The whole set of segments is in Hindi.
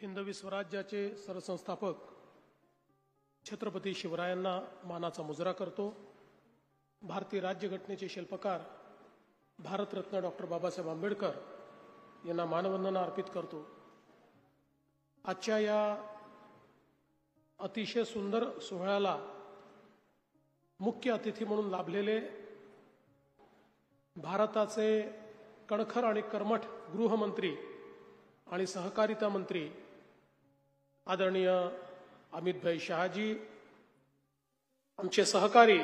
हिंदवी स्वराज्याचे सरसंस्थापक छत्रपती शिवरायांना मानाचा मुजरा करतो। भारतीय राज्यघटनेचे शिल्पकार भारतरत्न डॉक्टर बाबासाहेब आंबेडकर यांना मानवंदना अर्पित करतो। आजच्या या अतिशय सुंदर सोहळ्याला मुख्य अतिथी म्हणून लाभलेले भारताचे कणखर आणि कर्मठ गृहमंत्री आणि सहकारिता मंत्री आदरणीय अमितभाई शहाजी, आमचे सहकारी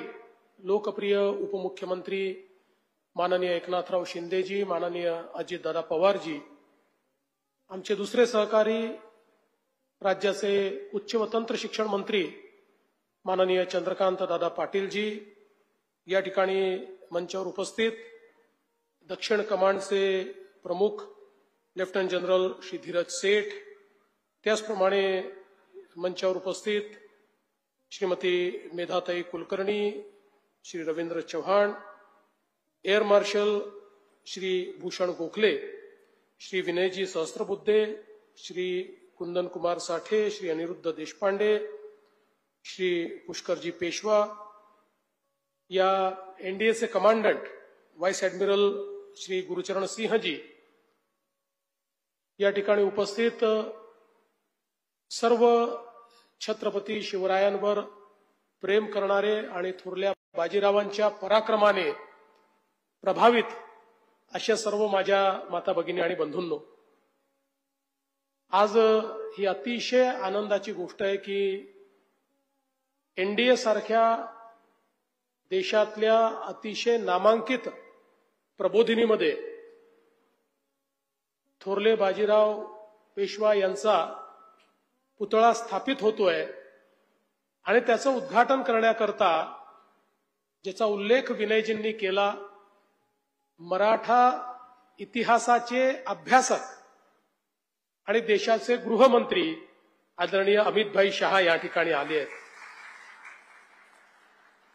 लोकप्रिय उपमुख्यमंत्री माननीय एकनाथराव शिंदेजी, माननीय अजितदादा पवारजी, आमचे दुसरे सहकारी राज्याचे उच्च व तंत्र शिक्षण मंत्री माननीय चंद्रकांत दादा पाटीलजी, या ठिकाणी मंचावर उपस्थित दक्षिण कमांडचे प्रमुख लेफ्टनंट जनरल श्री धीरज सेठ, त्याचप्रमाणे मंचावर उपस्थित श्रीमती मेधाताई कुलकर्णी, श्री रवींद्र चव्हाण, एअर मार्शल श्री भूषण गोखले, श्री विनयजी सहस्त्रबुद्धे, श्री कुंदन कुमार साठे, श्री अनिरुद्ध देशपांडे, श्री पुष्करजी पेशवा, या एनडीएचे commandant vice admiral Shri Gurucharan Singhji, या ठिकाणी उपस्थित सर्व छत्रपती शिवरायांवर प्रेम करणारे आणि थोरल्या बाजीरावांच्या पराक्रमाने प्रभावित अशा सर्व माझ्या माता भगिनी आणि बंधूंनो, आज ही अतिशय आनंदाची गोष्ट आहे की एनडीए सारख्या देशातल्या अतिशय नामांकित प्रबोधिनीमध्ये थोरले बाजीराव पेशवा यांचा पुतळा स्थापित होतोय आणि त्याचं उद्घाटन करण्याकरता ज्याचा उल्लेख विनयजींनी केला, मराठा इतिहासाचे अभ्यासक आणि देशाचे गृहमंत्री आदरणीय अमितभाई शहा या ठिकाणी आले आहेत।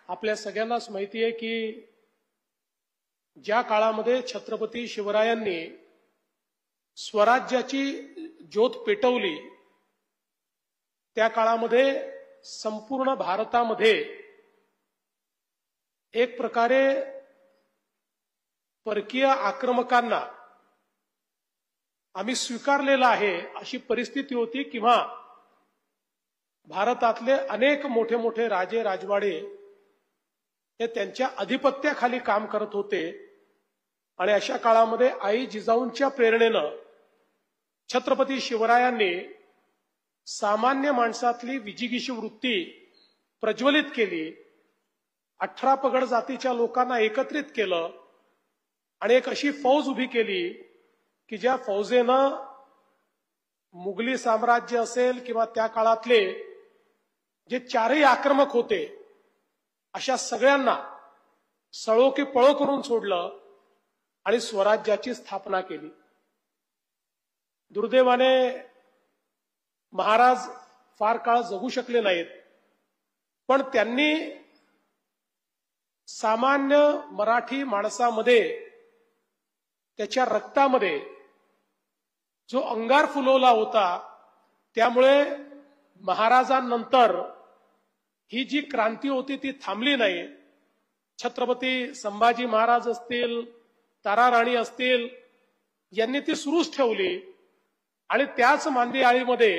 आपल्या सगळ्यांनाच माहिती आहे की ज्या काळामध्ये छत्रपती शिवरायांनी स्वराज्याची ज्योत पेटवली, त्या काळामध्ये संपूर्ण भारतामध्ये एक प्रकारे परकीय आक्रमकांना आम्ही स्वीकारलेला आहे अशी परिस्थिती होती, किंवा भारतातले अनेक मोठे मोठे राजे राजवाडे हे त्यांच्या अधिपत्याखाली काम करत होते। आणि अशा काळामध्ये आई जिजाऊंच्या प्रेरणेनं छत्रपती शिवरायांनी सामान्य माणसातली विजिगीषू वृत्ती प्रज्वलित केली, 18 पगड जातीच्या लोकांना एकत्रित केलं आणि एक अशी फौज उभी केली की ज्या फौजेनं मुघली साम्राज्य असेल किंवा त्या काळातले जे चारही आक्रमक होते अशा सगळ्यांना सळो की पळो करून सोडलं आणि स्वराज्याची स्थापना केली। दुर्दैवाने महाराज फार काळ जगू शकले नाहीत, पण त्यांनी सामान्य मराठी माणसामध्ये त्याच्या रक्तामध्ये जो अंगार फुलवला होता, त्यामुळे महाराजांनंतर ही जी क्रांती होती ती थांबली नाही। छत्रपती संभाजी महाराज असतील, तारा राणी असतील, यांनी ती सुरूच ठेवली आणि त्याच मांदियाळीमध्ये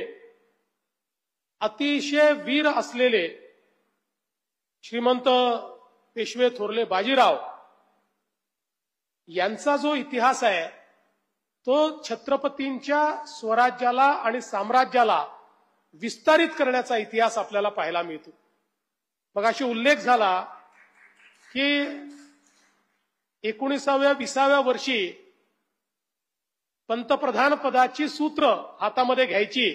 अतिशय वीर असलेले श्रीमंत पेशवे थोरले बाजीराव यांचा जो इतिहास आहे तो छत्रपतींच्या स्वराज्याला आणि साम्राज्याला विस्तारित करण्याचा इतिहास आपल्याला पाहायला मिळतो। मगाशी उल्लेख झाला की 19व्या-20व्या वर्षी पंतप्रधान पदाची सूत्र हातामध्ये घ्यायची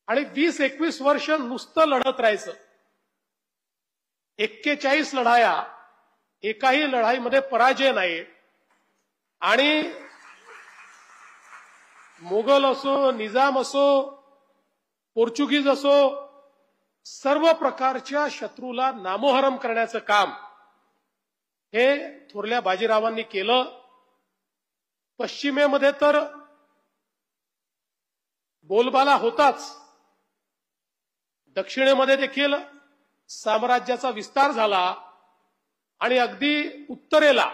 आणि 20-21 वर्ष नुसतं लढत राहायचं। 41 लढाया, एकाही लढाईमध्ये पराजय नाही, आणि मोगल असो, निजाम असो, पोर्चुगीज असो, सर्व प्रकारच्या शत्रूला नामोहरम करण्याचं काम हे थोरल्या बाजीरावांनी केलं। पश्चिमेमध्ये तर बोलबाला होताच. दक्षिणेमध्ये देखील साम्राज्याचा विस्तार झाला आणि अगदी उत्तरेला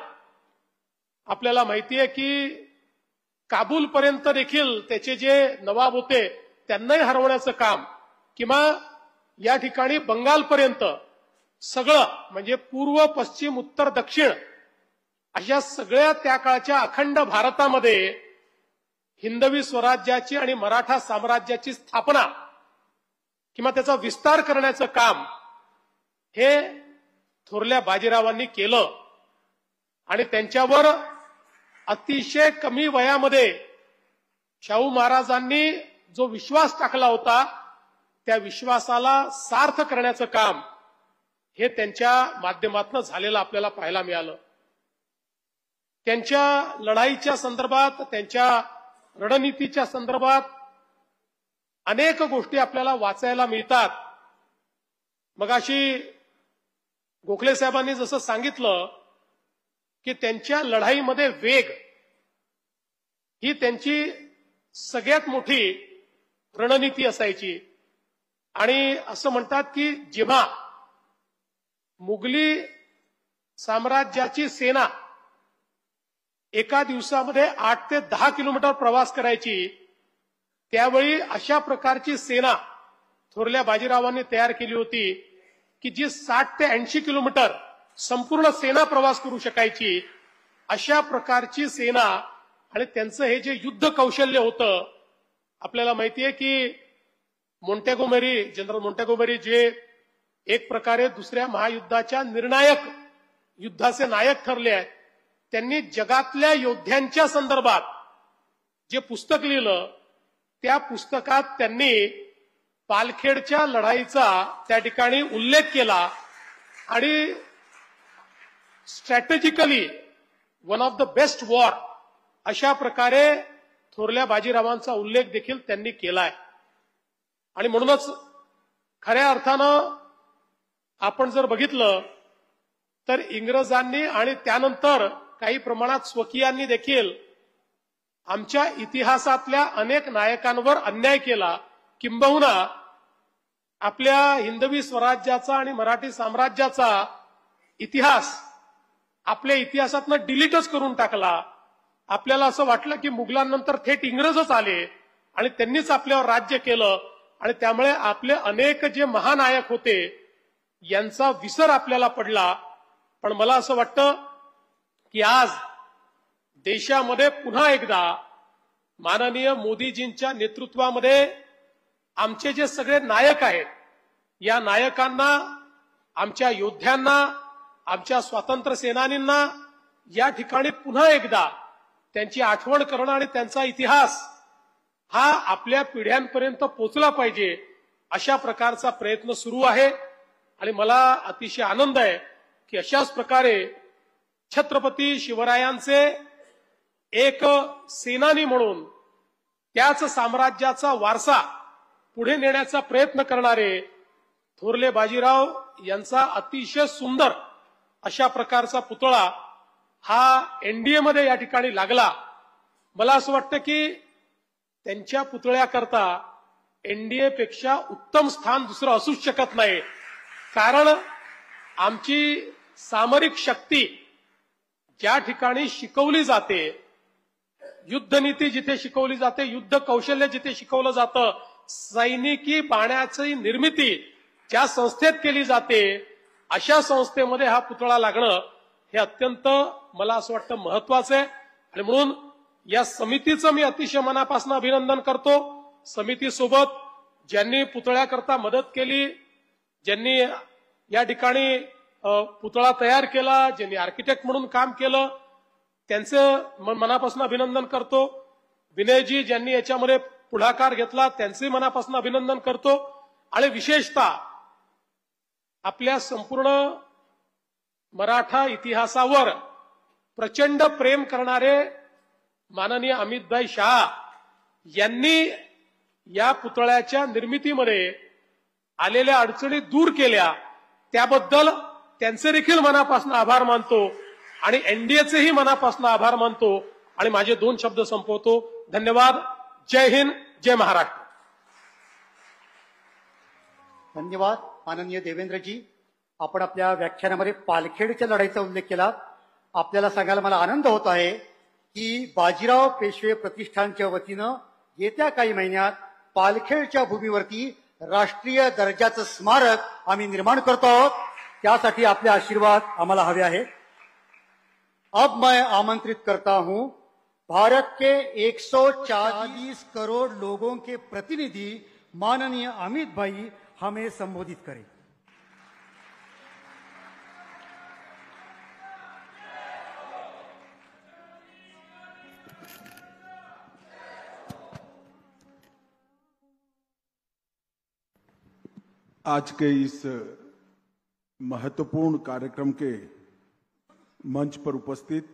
आपल्याला माहिती आहे की काबूलपर्यंत देखील त्याचे जे नवाब होते त्यांनाही हरवण्याचं काम, किंवा या ठिकाणी बंगालपर्यंत सगळं म्हणजे पूर्व पश्चिम उत्तर दक्षिण अशा सगळ्या त्या काळच्या अखंड भारतामध्ये हिंदवी स्वराज्याची आणि मराठा साम्राज्याची स्थापना किंवा त्याचा विस्तार करण्याचं काम हे थोरल्या बाजीरावांनी केलं. आणि त्यांच्यावर अतिशय कमी वयामध्ये शाहू महाराजांनी जो विश्वास टाकला होता त्या विश्वासाला सार्थ करण्याचं काम हे त्यांच्या माध्यमातून झालेलं आपल्याला पाहायला मिळालं. त्यांच्या लढाईच्या संदर्भात, त्यांच्या रणनीतीच्या संदर्भात अनेक गोष्टी आपल्याला वाचायला मिळतात. मगाशी गोखले साहेबांनी जसं सांगितलं की त्यांच्या लढाईमध्ये वेग ही त्यांची सगळ्यात मोठी रणनीती असायची. आणि असं म्हणतात की जेव्हा मुघली साम्राज्याची सेना एका दिवसामध्ये 8 ते 10 किलोमीटर प्रवास करायची, त्यावेळी अशा प्रकारची सेना थोरल्या बाजीरावांनी तयार केली होती की जी 60 ते 80 किलोमीटर संपूर्ण सेना प्रवास करू शकायची. अशा प्रकारची सेना आणि त्यांचं हे जे युद्ध कौशल्य होतं, आपल्याला माहितीये की मोंटेगोमेरी, जनरल मोंटेगोमेरी जे एक प्रकारे दुसऱ्या महायुद्धाच्या निर्णायक युद्धाचे नायक ठरले आहेत, त्यांनी जगातल्या योद्ध्यांच्या संदर्भात जे पुस्तक लिहिलं त्या पुस्तकात त्यांनी पालखेडच्या लढाईचा त्या ठिकाणी उल्लेख केला आणि strategically one of the best war अशा प्रकारे थोरल्या बाजीरावांचा उल्लेख देखील त्यांनी केलाय. आणि म्हणूनच खऱ्या अर्थानं आपण जर बघितलं तर इंग्रजांनी आणि त्यानंतर काही प्रमाणात स्वकीयांनी देखील आमच्या इतिहासातल्या अनेक नायकांवर अन्याय केला, किंबहुना आपल्या हिंदवी स्वराज्याचा आणि मराठी साम्राज्याचा इतिहास आपल्या इतिहासातनं डिलीटच करून टाकला. आपल्याला असं वाटलं की मुघलांनंतर थेट इंग्रजच आले आणि त्यांनीच आपल्यावर राज्य केलं आणि त्यामुळे आपले अनेक जे महानायक होते यांचा विसर आपल्याला पडला. पण मला असं वाटतं की आज देशामध्ये पुन्हा एकदा माननीय मोदीजींच्या नेतृत्वामध्ये आमचे जे सगळे नायक आहेत, या नायकांना, आमच्या योद्ध्यांना, आमच्या स्वातंत्र्य सेनानींना या ठिकाणी पुन्हा एकदा त्यांची आठवण करणं आणि त्यांचा इतिहास हा आपल्या पिढ्यांपर्यंत पोहोचला पाहिजे अशा प्रकारचा प्रयत्न सुरू आहे. आणि मला अतिशय आनंद आहे की अशाच प्रकारे छत्रपती शिवरायांचे एक सेनानी म्हणून त्याच साम्राज्याचा वारसा पुढे नेण्याचा प्रयत्न करणारे थोरले बाजीराव यांचा अतिशय सुंदर अशा प्रकारचा पुतळा हा एनडीए मध्ये या ठिकाणी लागला. मला असं वाटतं की त्यांच्या पुतळ्याकरता एनडीए पेक्षा उत्तम स्थान दुसरं असूच शकत नाही. कारण आमची सामरिक शक्ती ज्या ठिकाणी शिकवली जाते, युद्धनीती जिथे शिकवली जाते, युद्ध कौशल्य जिथे शिकवलं जातं, सैनिकी बाण्याची निर्मिती ज्या संस्थेत केली जाते अशा संस्थेमध्ये हा पुतळा लागणं हे अत्यंत मला असं वाटतं महत्वाचं आहे. आणि म्हणून या समितीचं मी अतिशय मनापासून अभिनंदन करतो. समितीसोबत ज्यांनी पुतळ्याकरता मदत केली, ज्यांनी या ठिकाणी पुतळा तयार केला, ज्यांनी आर्किटेक्ट म्हणून काम केलं, त्यांचं मनापासून अभिनंदन करतो. विनयजी ज्यांनी याच्यामध्ये पुढाकार घेतला त्यांचे मनापासून अभिनंदन करतो. आणि विशेषतः आपल्या संपूर्ण मराठा इतिहासावर प्रचंड प्रेम करणारे माननीय अमितभाई शाह यांनी या पुतळ्याच्या निर्मितीमध्ये आलेल्या अडचणी दूर केल्या, त्याबद्दल त्यांचे देखील मनापासून आभार मानतो आणि एनडीएचेही मनापासून आभार मानतो. आणि माझे 2 शब्द संपवतो. धन्यवाद. जय हिंद, जय महाराष्ट्र. धन्यवाद माननीय देवेंद्रजी. आपण आपल्या व्याख्यानामध्ये पालखेडच्या लढाईचा उल्लेख केला. आपल्याला सांगायला मला आनंद होत आहे की बाजीराव पेशवे प्रतिष्ठानच्या वतीनं येत्या काही महिन्यात पालखेडच्या भूमीवरती राष्ट्रीय दर्जाचं स्मारक आम्ही निर्माण करतो आहोत. त्यासाठी आपले आशीर्वाद आम्हाला हवे आहेत. अब मैं आमंत्रित करता हूं भारत के 140 करोड़ लोगों के प्रतिनिधि माननीय अमित भाई हमें संबोधित करें. आज के इस महत्वपूर्ण कार्यक्रम के मंच पर उपस्थित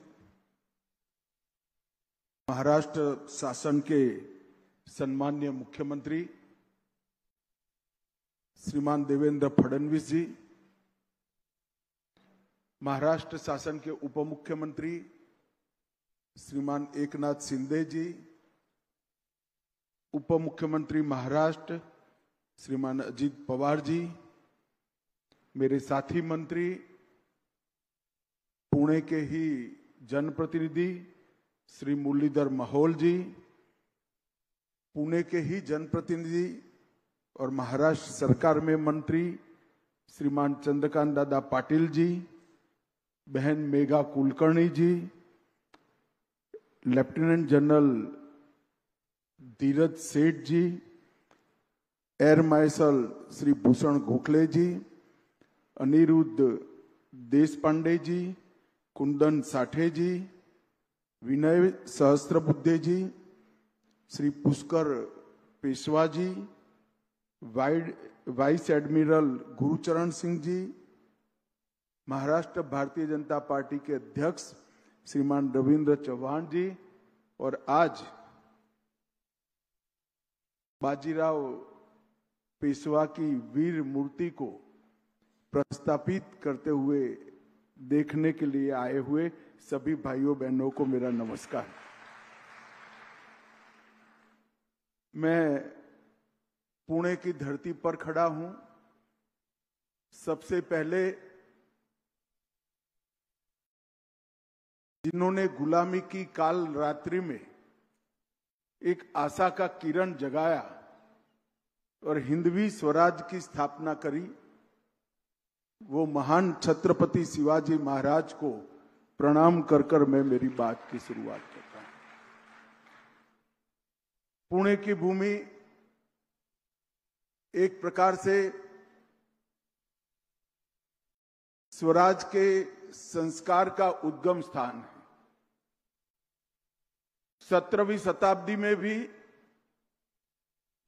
महाराष्ट्र शासन के सम्माननीय मुख्यमंत्री श्रीमान देवेंद्र फडणवीस जी, महाराष्ट्र शासन के उप मुख्यमंत्री श्रीमान एकनाथ शिंदे जी, उप मुख्यमंत्री महाराष्ट्र श्रीमान अजित पवार जी, मेरे साथी मंत्री, पुणे के ही जनप्रतिनिधि श्री मुरलीधर महल जी, पुणे के ही जनप्रतिनिधि और महाराष्ट्र सरकार में मंत्री श्रीमान चंद्रकांत दादा पाटिल जी, बहन मेघा कुलकर्णी जी, लेफ्टिनेंट जनरल धीरज सेठ जी, एयर मार्शल श्री भूषण गोखले जी, अनिरुद्ध देशपांडे जी, कुंदन साठे जी, विनय सहस्त्रबुद्धे जी, श्री पुष्कर पेशवा जी, vice admiral Gurucharan Singh ji, Maharashtra Bharatiya Janata party के अध्यक्ष श्रीमान रविंद्र चौहान जी, और आज बाजीराव पेशवा की वीर मूर्ति को प्रस्थापित करते हुए देखने के लिए आए हुए सभी भाइयों बहनों को मेरा नमस्कार. मैं पुणे की धरती पर खड़ा हूं. सबसे पहले जिन्होंने गुलामी की काल रात्रि में एक आशा का किरण जगाया और हिंदवी स्वराज की स्थापना करी, वो महान छत्रपति शिवाजी महाराज को प्रणाम कर कर मैं मेरी बात की शुरुआत करता हूं. पुणे की भूमि एक प्रकार से स्वराज के संस्कार का उद्गम स्थान है. 17वीं शताब्दी में भी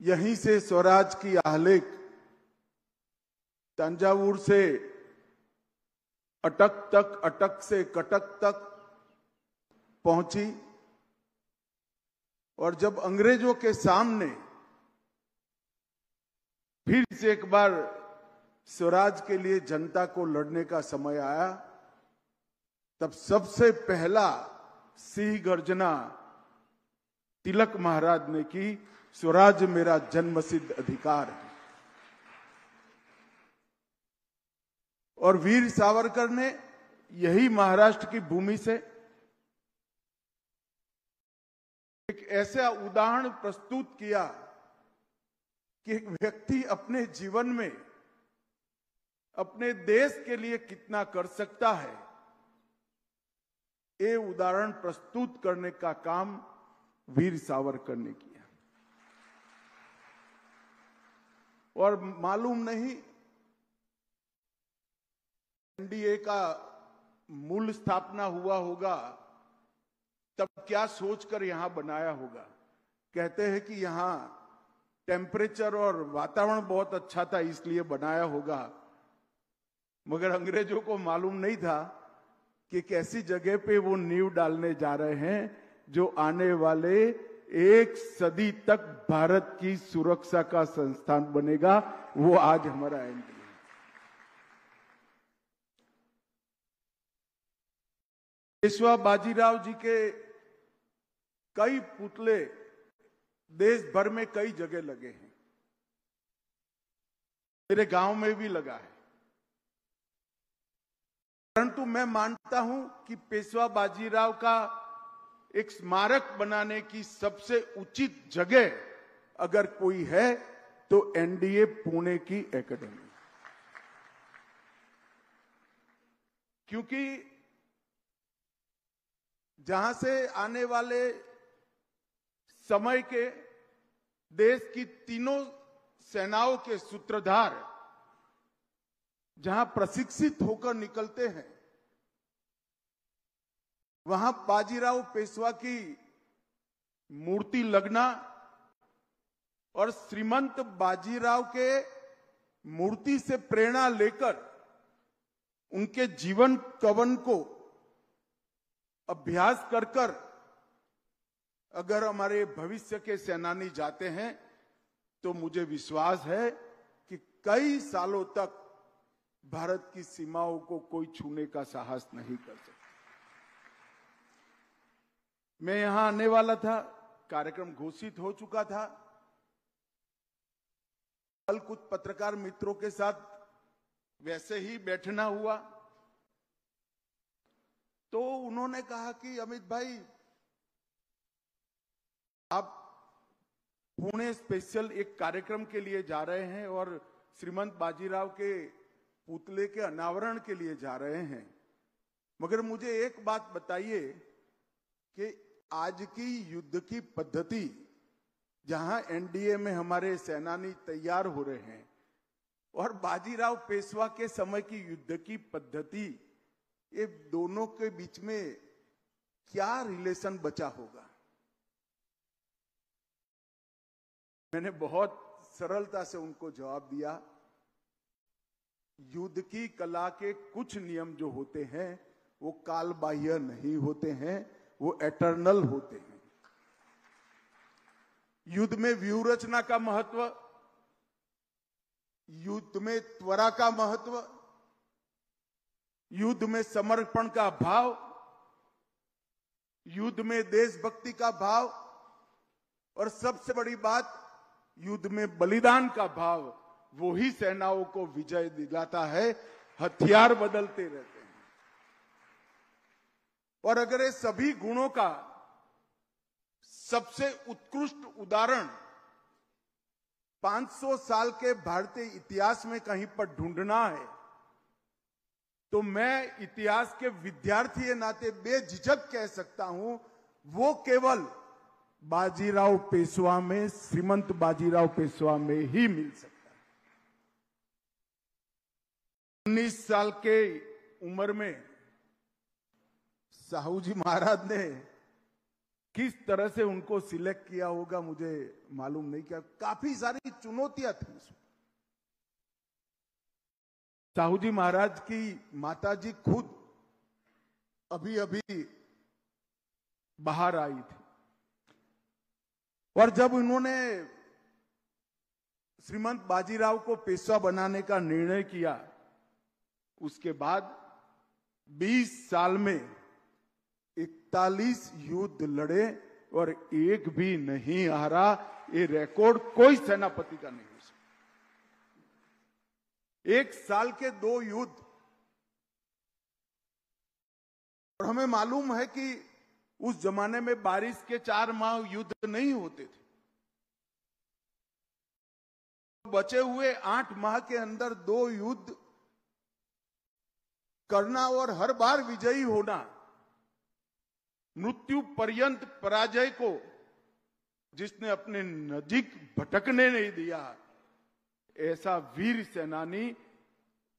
यहीं से स्वराज की आलेख तंजावुर से अटक तक, अटक से कटक तक पहुंची, और जब अंग्रेजों के सामने फिर से एक बार स्वराज के लिए जनता को लड़ने का समय आया, तब सबसे पहला सिंह गर्जना तिलक महाराज ने की, स्वराज मेरा जन्मसिद्ध अधिकार है. और वीर सावरकर ने यही महाराष्ट्र की भूमि से एक ऐसा उदाहरण प्रस्तुत किया कि एक व्यक्ति अपने जीवन में अपने देश के लिए कितना कर सकता है, ये उदाहरण प्रस्तुत करने का काम वीर सावरकर ने किया. और मालूम नहीं एनडीए का मूल स्थापना हुआ होगा तब क्या सोचकर यहां बनाया होगा. कहते हैं कि यहां टेम्परेचर और वातावरण बहुत अच्छा था इसलिए बनाया होगा, मगर अंग्रेजों को मालूम नहीं था कि कैसी जगह पे वो नींव डालने जा रहे हैं जो आने वाले एक सदी तक भारत की सुरक्षा का संस्थान बनेगा. वो आज हमारा एनडीए. पेशवा बाजीराव जी के कई पुतले देश भर में कई जगह लगे हैं. मेरे गांव में भी लगा है। परंतु मैं मानता हूं कि पेशवा बाजीराव का एक स्मारक बनाने की सबसे उचित जगह अगर कोई है तो एनडीए पुणे की एकेडमी, क्योंकि जहां से आने वाले समय के देश की तीनों सेनाओं के सूत्रधार जहां प्रशिक्षित होकर निकलते हैं, वहां बाजीराव पेशवा की मूर्ति लगना और श्रीमंत बाजीराव के मूर्ति से प्रेरणा लेकर उनके जीवन कवन को अभ्यास कर कर अगर हमारे भविष्य के सेनानी जाते हैं तो मुझे विश्वास है कि कई सालों तक भारत की सीमाओं को कोई छूने का साहस नहीं कर सकता। मैं यहां आने वाला था, कार्यक्रम घोषित हो चुका था। कल कुछ पत्रकार मित्रों के साथ वैसे ही बैठना हुआ तो उन्होंने कहा कि अमित भाई, आप पुणे स्पेशल एक कार्यक्रम के लिए जा रहे हैं और श्रीमंत बाजीराव के पुतले के अनावरण के लिए जा रहे हैं, मगर मुझे एक बात बताइए कि आज की युद्ध की पद्धति, जहां एनडीए में हमारे सेनानी तैयार हो रहे हैं, और बाजीराव पेशवा के समय की युद्ध की पद्धति, ये दोनों के बीच में क्या रिलेशन बचा होगा? मैंने बहुत सरलता से उनको जवाब दिया, युद्ध की कला के कुछ नियम जो होते हैं वो कालबाह्य नहीं होते हैं, वो एटर्नल होते हैं। युद्ध में व्यूह रचना का महत्व, युद्ध में त्वरा का महत्व, युद्ध में समर्पण का भाव, युद्ध में देशभक्ति का भाव, और सबसे बड़ी बात, युद्ध में बलिदान का भाव, वो ही सेनाओं को विजय दिलाता है। हथियार बदलते रहते हैं, और अगर ये सभी गुणों का सबसे उत्कृष्ट उदाहरण 500 साल के भारतीय इतिहास में कहीं पर ढूंढना है तो मैं इतिहास के विद्यार्थी के नाते बेझिझक कह सकता हूं, वो केवल बाजीराव पेशवा में, श्रीमंत बाजीराव पेशवा में ही मिल सकता है। 19 साल के उम्र में साहू जी महाराज ने किस तरह से उनको सिलेक्ट किया होगा मुझे मालूम नहीं, क्या काफी सारी चुनौतियां थी उसमें। साहू जी महाराज की माताजी खुद अभी अभी बाहर आई थी, और जब उन्होंने श्रीमंत बाजीराव को पेशवा बनाने का निर्णय किया, उसके बाद 20 साल में 41 युद्ध लड़े और एक भी नहीं हारा। ये रिकॉर्ड कोई सेनापति का नहीं हो सकता। एक साल के 2 युद्ध, और हमें मालूम है कि उस जमाने में बारिश के 4 माह युद्ध नहीं होते थे। बचे हुए 8 माह के अंदर 2 युद्ध करना और हर बार विजयी होना, मृत्यु पर्यंत पराजय को जिसने अपने नजीक भटकने नहीं दिया, ऐसा वीर सेनानी,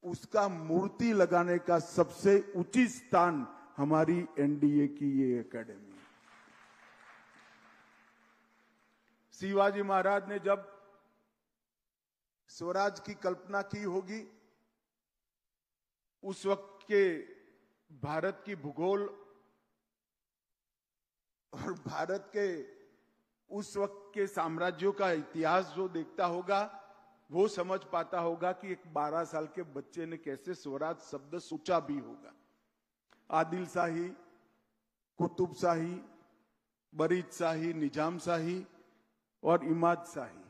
उसका मूर्ति लगाने का सबसे उचित स्थान हमारी एनडीए की ये एकेडमी। शिवाजी महाराज ने जब स्वराज की कल्पना की होगी, उस वक्त के भारत की भूगोल और भारत के उस वक्त के साम्राज्यों का इतिहास जो देखता होगा, वो समझ पाता होगा कि एक 12 साल के बच्चे ने कैसे स्वराज शब्द सोचा भी होगा। आदिल शाही, कुतुब शाही, बरीद शाही, निजाम शाही और इमाद शाही,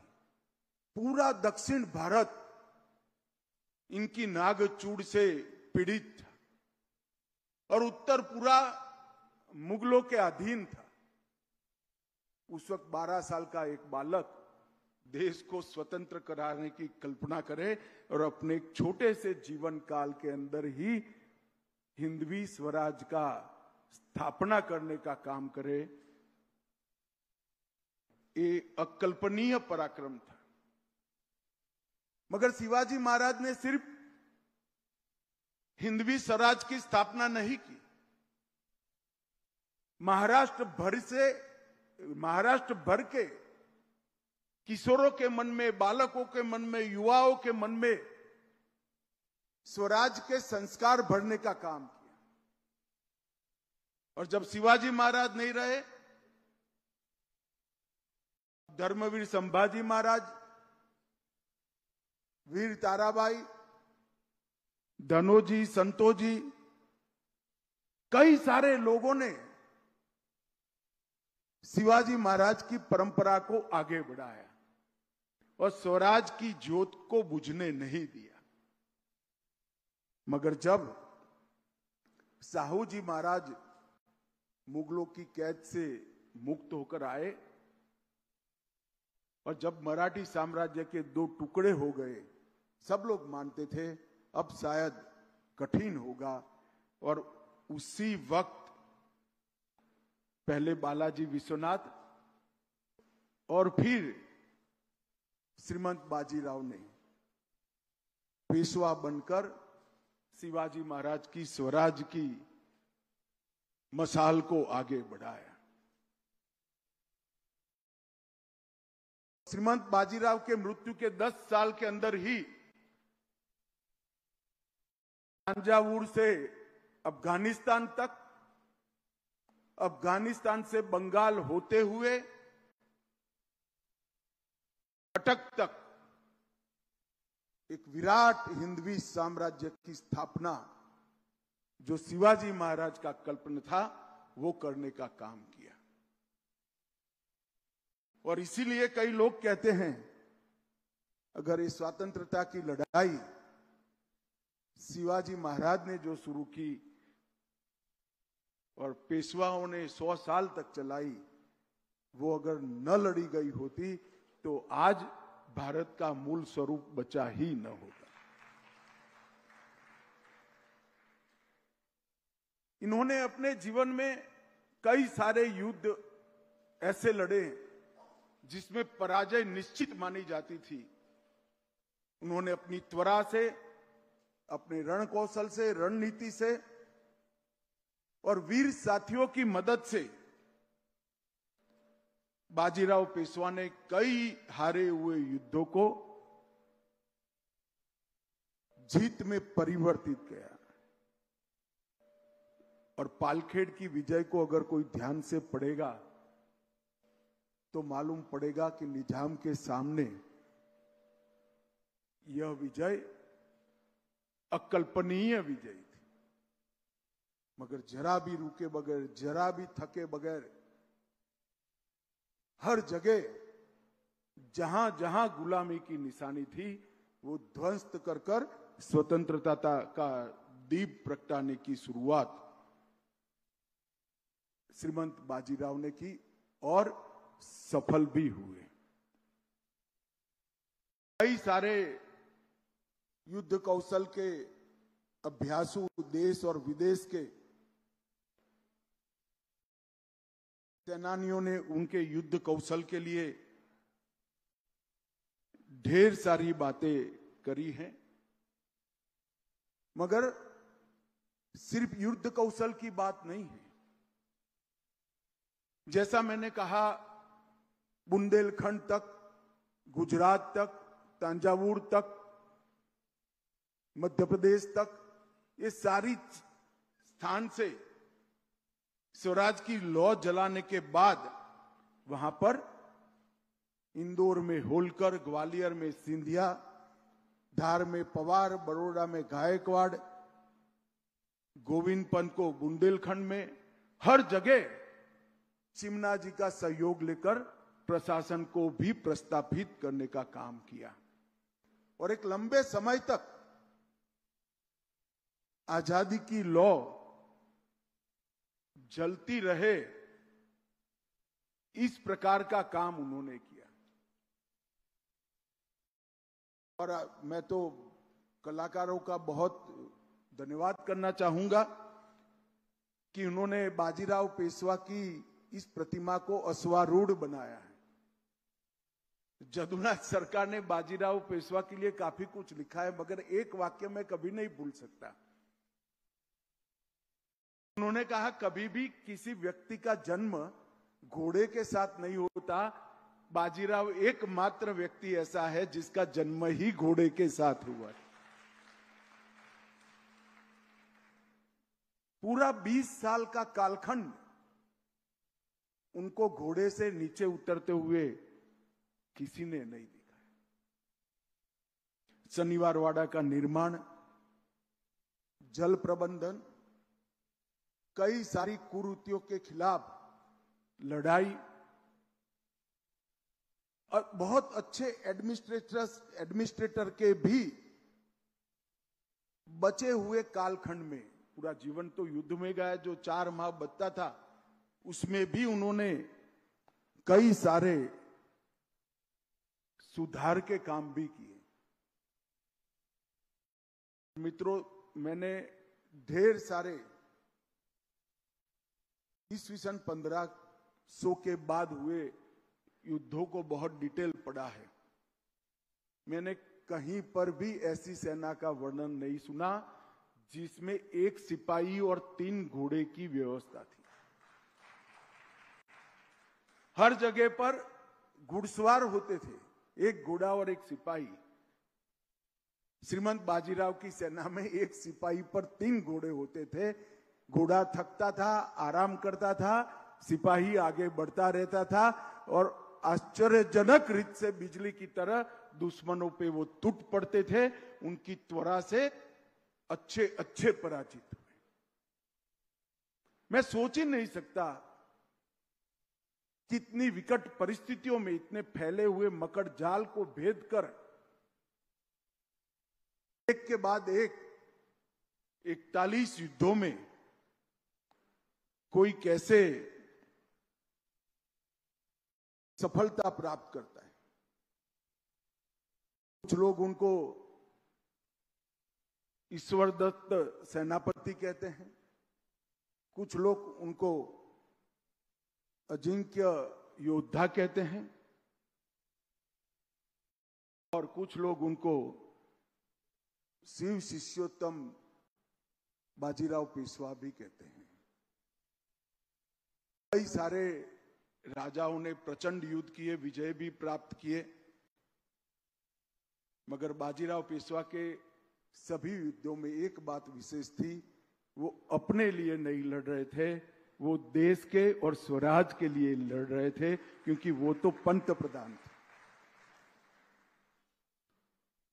पूरा दक्षिण भारत इनकी नागचूड़ से पीड़ित था और उत्तर पूरा मुगलों के अधीन था। उस वक्त 12 साल का एक बालक देश को स्वतंत्र कराने की कल्पना करे और अपने एक छोटे से जीवन काल के अंदर ही हिंदवी स्वराज का स्थापना करने का काम करे, ये अकल्पनीय पराक्रम था। मगर शिवाजी महाराज ने सिर्फ हिंदवी स्वराज की स्थापना नहीं की, महाराष्ट्र भर के किशोरों के मन में, बालकों के मन में, युवाओं के मन में स्वराज के संस्कार भरने का काम किया। और जब शिवाजी महाराज नहीं रहे, धर्मवीर संभाजी महाराज, वीर ताराबाई, धनोजी, संतोजी, कई सारे लोगों ने शिवाजी महाराज की परंपरा को आगे बढ़ाया और स्वराज की ज्योत को बुझने नहीं दिया। मगर जब साहू जी महाराज मुगलों की कैद से मुक्त होकर आए और जब मराठी साम्राज्य के 2 टुकड़े हो गए, सब लोग मानते थे अब शायद कठिन होगा। और उसी वक्त पहले बालाजी विश्वनाथ और फिर श्रीमंत बाजीराव ने पेशवा बनकर शिवाजी महाराज की स्वराज की मशाल को आगे बढ़ाया। श्रीमंत बाजीराव के मृत्यु के 10 साल के अंदर ही तंजावुर से अफगानिस्तान तक, अफगानिस्तान से बंगाल होते हुए कटक तक एक विराट हिंदवी साम्राज्य की स्थापना, जो शिवाजी महाराज का कल्पना था, वो करने का काम किया। और इसीलिए कई लोग कहते हैं अगर ये स्वतंत्रता की लड़ाई शिवाजी महाराज ने जो शुरू की और पेशवाओं ने 100 साल तक चलाई, वो अगर न लड़ी गई होती तो आज भारत का मूल स्वरूप बचा ही न होता। इन्होंने अपने जीवन में कई सारे युद्ध ऐसे लड़े जिसमें पराजय निश्चित मानी जाती थी। उन्होंने अपनी त्वरा से, अपने रण कौशल से, रणनीति से और वीर साथियों की मदद से बाजीराव पेशवा ने कई हारे हुए युद्धों को जीत में परिवर्तित किया। और पालखेड़ की विजय को अगर कोई ध्यान से पढ़ेगा तो मालूम पड़ेगा कि निजाम के सामने यह विजय अकल्पनीय विजय थी। मगर जरा भी रुके बगैर, जरा भी थके बगैर, हर जगह जहां जहां गुलामी की निशानी थी वो ध्वस्त कर कर स्वतंत्रता का दीप प्रगटाने की शुरुआत श्रीमंत बाजीराव ने की और सफल भी हुए। कई सारे युद्ध कौशल के अभ्यासु देश और विदेश के सेनानियों ने उनके युद्ध कौशल के लिए ढेर सारी बातें करी हैं। मगर सिर्फ युद्ध कौशल की बात नहीं है। जैसा मैंने कहा, बुंदेलखंड तक, गुजरात तक, तंजावुर तक, मध्य प्रदेश तक, ये सारी स्थान से स्वराज की लौ जलाने के बाद वहां पर इंदौर में होलकर, ग्वालियर में सिंधिया, धार में पवार, बड़ौदा में गायकवाड़, गोविंद पंत को बुंदेलखंड में, हर जगह चिमना जी का सहयोग लेकर प्रशासन को भी प्रस्तापित करने का काम किया। और एक लंबे समय तक आजादी की लौ जलती रहे, इस प्रकार का काम उन्होंने किया। और मैं तो कलाकारों का बहुत धन्यवाद करना चाहूंगा कि उन्होंने बाजीराव पेशवा की इस प्रतिमा को अश्वारूढ़ बनाया है। जदुनाथ सरकार ने बाजीराव पेशवा के लिए काफी कुछ लिखा है, मगर एक वाक्य मैं कभी नहीं भूल सकता। उन्होंने कहा, कभी भी किसी व्यक्ति का जन्म घोड़े के साथ नहीं होता। बाजीराव एकमात्र व्यक्ति ऐसा है जिसका जन्म ही घोड़े के साथ हुआ है। पूरा 20 साल का कालखंड उनको घोड़े से नीचे उतरते हुए किसी ने नहीं देखा। शनिवार वाड़ा का निर्माण, जल प्रबंधन, कई सारी कुरीतियों के खिलाफ लड़ाई और बहुत अच्छे एडमिनिस्ट्रेटर के भी बचे हुए कालखंड में, पूरा जीवन तो युद्ध में गया, जो 4 माह बचता था उसमें भी उन्होंने कई सारे सुधार के काम भी किए। मित्रों, मैंने ढेर सारे ईस्वीसन 1500 के बाद हुए युद्धों को बहुत डिटेल पढ़ा है। मैंने कहीं पर भी ऐसी सेना का वर्णन नहीं सुना जिसमें एक सिपाही और 3 घोड़े की व्यवस्था थी। हर जगह पर घुड़सवार होते थे, एक घोड़ा और एक सिपाही। श्रीमंत बाजीराव की सेना में एक सिपाही पर 3 घोड़े होते थे। घोड़ा थकता था, आराम करता था, सिपाही आगे बढ़ता रहता था और आश्चर्यजनक रीत से बिजली की तरह दुश्मनों पे वो टूट पड़ते थे। उनकी त्वरा से अच्छे अच्छे पराजित हुए। मैं सोच ही नहीं सकता कितनी विकट परिस्थितियों में इतने फैले हुए मकड़ जाल को भेद कर एक के बाद एक 41 युद्धों में कोई कैसे सफलता प्राप्त करता है। कुछ लोग उनको ईश्वर दत्त सेनापति कहते हैं, कुछ लोग उनको अजिंक्य योद्धा कहते हैं और कुछ लोग उनको शिव शिष्योत्तम बाजीराव पेशवा भी कहते हैं। कई सारे राजाओं ने प्रचंड युद्ध किए, विजय भी प्राप्त किए, मगर बाजीराव पेशवा के सभी युद्धों में एक बात विशेष थी, वो अपने लिए नहीं लड़ रहे थे, वो देश के और स्वराज के लिए लड़ रहे थे, क्योंकि वो तो पंत प्रधान थे।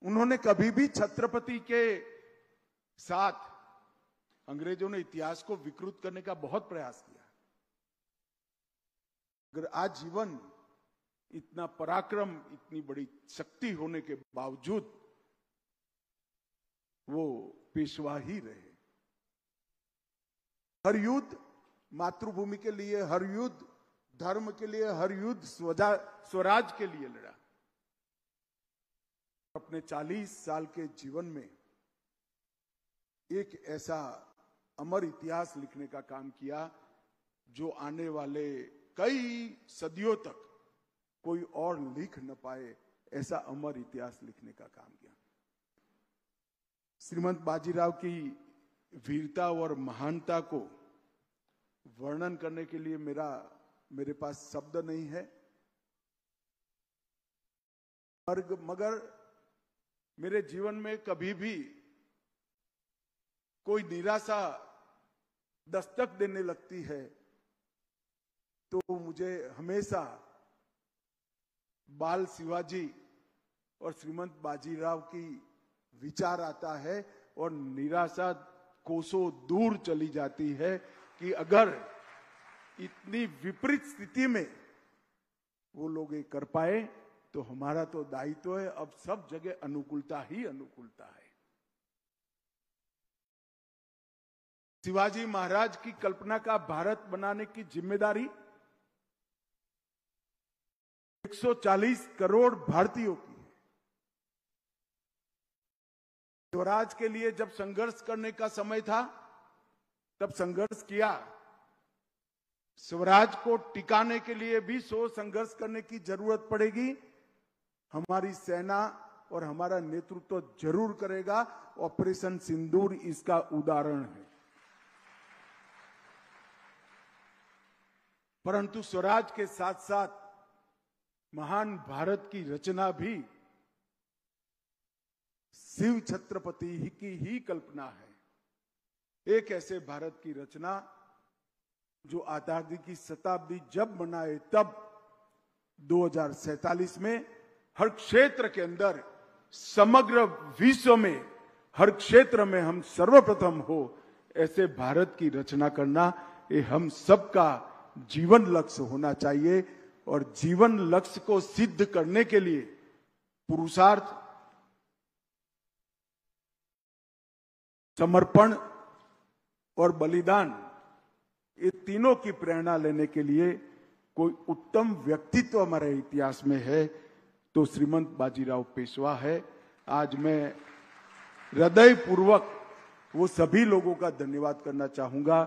उन्होंने कभी भी छत्रपति के साथ, अंग्रेजों ने इतिहास को विकृत करने का बहुत प्रयास किया, अगर आजीवन इतना पराक्रम, इतनी बड़ी शक्ति होने के बावजूद वो पेशवा ही रहे। हर युद्ध मातृभूमि के लिए, हर युद्ध धर्म के लिए, हर युद्ध स्वराज के लिए लड़ा। अपने 40 साल के जीवन में एक ऐसा अमर इतिहास लिखने का काम किया जो आने वाले कई सदियों तक कोई और लिख न पाए, ऐसा अमर इतिहास लिखने का काम किया। श्रीमंत बाजीराव की वीरता और महानता को वर्णन करने के लिए मेरे पास शब्द नहीं है, मगर मेरे जीवन में कभी भी कोई निराशा दस्तक देने लगती है तो मुझे हमेशा बाल शिवाजी और श्रीमंत बाजीराव की विचार आता है और निराशा कोसों दूर चली जाती है कि अगर इतनी विपरीत स्थिति में वो लोग ये कर पाए तो हमारा तो दायित्व है। अब सब जगह अनुकूलता ही अनुकूलता है। शिवाजी महाराज की कल्पना का भारत बनाने की जिम्मेदारी 140 करोड़ भारतीयों की है। स्वराज के लिए जब संघर्ष करने का समय था तब संघर्ष किया। स्वराज को टिकाने के लिए भी संघर्ष करने की जरूरत पड़ेगी। हमारी सेना और हमारा नेतृत्व जरूर करेगा। ऑपरेशन सिंदूर इसका उदाहरण है। परंतु स्वराज के साथ साथ महान भारत की रचना भी शिव छत्रपति की ही कल्पना है। एक ऐसे भारत की रचना जो आजादी की शताब्दी जब मनाए तब 2047 में हर क्षेत्र के अंदर समग्र विश्व में हर क्षेत्र में हम सर्वप्रथम हो, ऐसे भारत की रचना करना ये हम सबका जीवन लक्ष्य होना चाहिए। और जीवन लक्ष्य को सिद्ध करने के लिए पुरुषार्थ, समर्पण और बलिदान, ये तीनों की प्रेरणा लेने के लिए कोई उत्तम व्यक्तित्व हमारे इतिहास में है तो श्रीमंत बाजीराव पेशवा है। आज मैं हृदयपूर्वक वो सभी लोगों का धन्यवाद करना चाहूंगा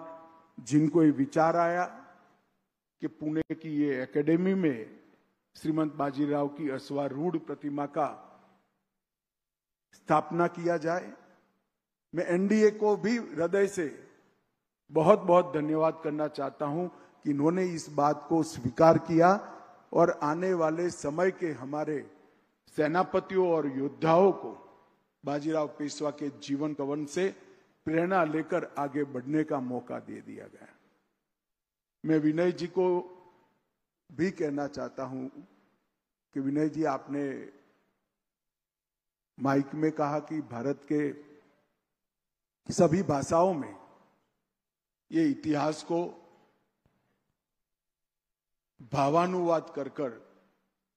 जिनको ये विचार आया कि पुणे की ये एकेडमी में श्रीमंत बाजीराव की अश्वारूढ़ प्रतिमा का स्थापना किया जाए। मैं एनडीए को भी हृदय से बहुत बहुत धन्यवाद करना चाहता हूं कि इन्होंने इस बात को स्वीकार किया और आने वाले समय के हमारे सेनापतियों और योद्धाओं को बाजीराव पेशवा के जीवन कवन से प्रेरणा लेकर आगे बढ़ने का मौका दे दिया गया। मैं विनय जी को भी कहना चाहता हूं कि विनय जी, आपने माइक में कहा कि भारत के सभी भाषाओं में ये इतिहास को भावानुवाद कर कर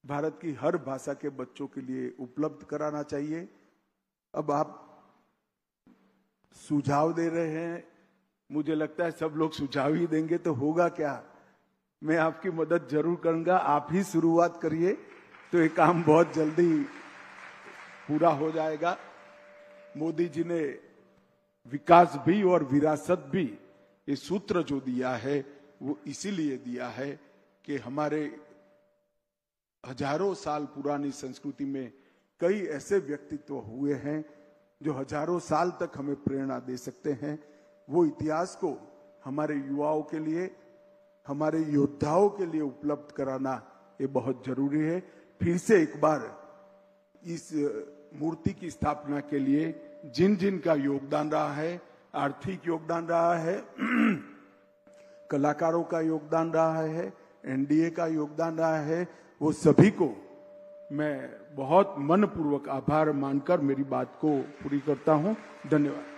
भारत की हर भाषा के बच्चों के लिए उपलब्ध कराना चाहिए। अब आप सुझाव दे रहे हैं, मुझे लगता है सब लोग सुझाव ही देंगे तो होगा क्या। मैं आपकी मदद जरूर करूंगा, आप ही शुरुआत करिए तो ये काम बहुत जल्दी पूरा हो जाएगा। मोदी जी ने विकास भी और विरासत भी, ये सूत्र जो दिया है वो इसीलिए दिया है कि हमारे हजारों साल पुरानी संस्कृति में कई ऐसे व्यक्तित्व हुए हैं जो हजारों साल तक हमें प्रेरणा दे सकते हैं। वो इतिहास को हमारे युवाओं के लिए, हमारे योद्धाओं के लिए उपलब्ध कराना ये बहुत जरूरी है। फिर से एक बार इस मूर्ति की स्थापना के लिए जिन जिन का योगदान रहा है, आर्थिक योगदान रहा है, कलाकारों का योगदान रहा है, एनडीए का योगदान रहा है, वो सभी को मैं बहुत मनपूर्वक आभार मानकर मेरी बात को पूरी करता हूं। धन्यवाद।